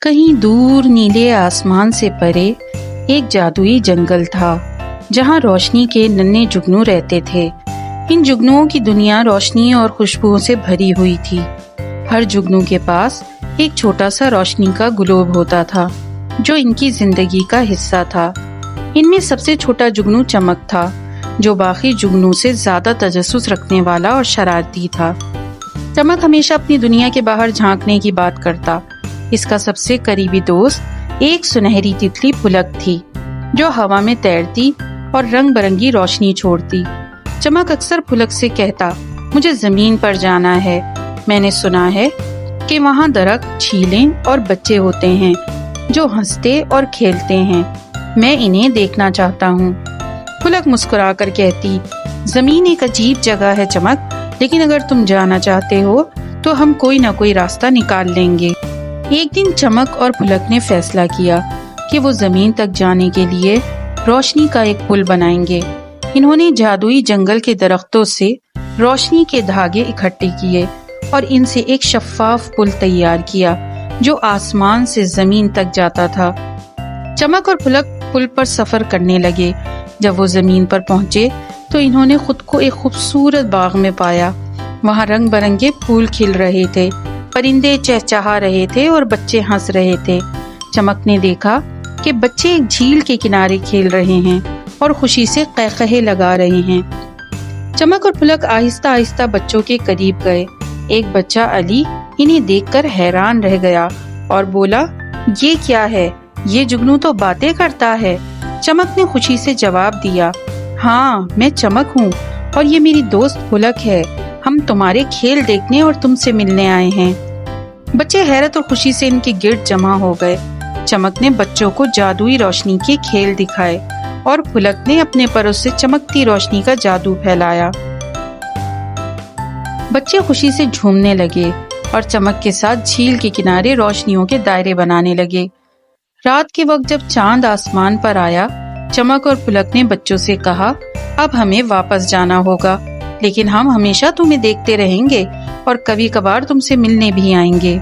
کہیں دور نیلے آسمان سے پرے ایک جادوئی جنگل تھا جہاں روشنی کے ننھے جگنو رہتے تھے۔ ان جگنوؤں کی دنیا روشنی اور خوشبوؤں سے بھری ہوئی تھی۔ ہر جگنو کے پاس ایک چھوٹا سا روشنی کا گلوب ہوتا تھا جو ان کی زندگی کا حصہ تھا۔ ان میں سب سے چھوٹا جگنو چمک تھا جو باقی جگنو سے زیادہ تجسس رکھنے والا اور شرارتی تھا۔ چمک ہمیشہ اپنی دنیا کے باہر جھانکنے کی بات کرتا۔ اس کا سب سے قریبی دوست ایک سنہری تتلی پھلک تھی جو ہوا میں تیرتی اور رنگ برنگی روشنی چھوڑتی۔ چمک اکثر پھلک سے کہتا، مجھے زمین پر جانا ہے، میں نے سنا ہے کہ وہاں درخت، جھیلیں اور بچے ہوتے ہیں جو ہنستے اور کھیلتے ہیں، میں انہیں دیکھنا چاہتا ہوں۔ پھلک مسکرا کر کہتی، زمین ایک عجیب جگہ ہے چمک، لیکن اگر تم جانا چاہتے ہو تو ہم کوئی نہ کوئی راستہ نکال لیں گے۔ ایک دن چمک اور پھلک نے فیصلہ کیا کہ وہ زمین تک جانے کے لیے روشنی کا ایک پل بنائیں گے۔ انہوں نے جادوئی جنگل کے درختوں سے روشنی کے دھاگے اکٹھے کیے اور ان سے ایک شفاف پل تیار کیا جو آسمان سے زمین تک جاتا تھا۔ چمک اور پھلک پل پر سفر کرنے لگے۔ جب وہ زمین پر پہنچے تو انہوں نے خود کو ایک خوبصورت باغ میں پایا۔ وہاں رنگ برنگے پھول کھل رہے تھے، پرندے چہچہا رہے تھے اور بچے ہنس رہے تھے۔ چمک نے دیکھا کہ بچے ایک جھیل کے کنارے کھیل رہے ہیں اور خوشی سے قہقہے لگا رہے ہیں۔ چمک اور پھلک آہستہ آہستہ بچوں کے قریب گئے۔ ایک بچہ علی انہیں دیکھ کر حیران رہ گیا اور بولا، یہ کیا ہے؟ یہ جگنو تو باتیں کرتا ہے۔ چمک نے خوشی سے جواب دیا، ہاں میں چمک ہوں اور یہ میری دوست پھلک ہے، ہم تمہارے کھیل دیکھنے اور تم سے ملنے آئے ہیں۔ بچے حیرت اور خوشی سے ان کے گرد جمع ہو گئے۔ چمک نے بچوں کو جادوئی روشنی کے کھیل دکھائے اور پھلک نے اپنے پروں سے چمکتی روشنی کا جادو پھیلایا۔ بچے خوشی سے جھومنے لگے اور چمک کے ساتھ جھیل کے کنارے روشنیوں کے دائرے بنانے لگے۔ رات کے وقت جب چاند آسمان پر آیا، چمک اور پھلک نے بچوں سے کہا، اب ہمیں واپس جانا ہوگا، لیکن ہم ہمیشہ تمہیں دیکھتے رہیں گے اور کبھی کبھار تم سے ملنے بھی آئیں گے۔